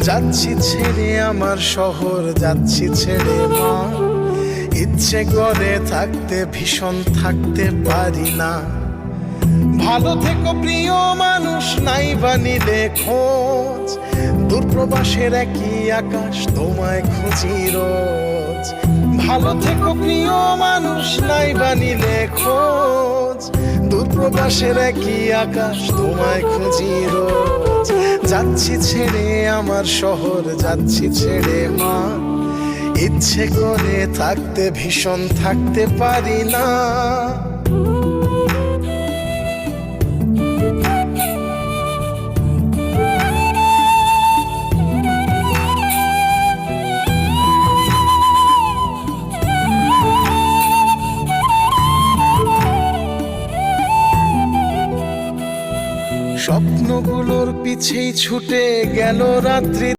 যাচ্ছি ছেড়ে আমার শহর, যাচ্ছি ছেড়ে মা। ইচ্ছে করে থাকতে ভীষণ থাকতে পারি না। ভালো থেকো প্রিয় মানুষ, নাই বানিলে খোঁজ। দূরপ্রবাসের একই আকাশ, তোমায় খুঁজি রোজ। ভালো থেকো প্রিয় মানুষ, নাই বানিলে খোঁজ। দূরপ্রবাসের একই আকাশ, তোমায় খুঁজি রোজ। যাচ্ছি ছেড়ে আমার শহর, যাচ্ছি ছেড়ে মা। ইচ্ছে করে থাকতে ভীষণ থাকতে পারি না। স্বপ্নগুলোর পিছেই ছুটে গেল রাত্রি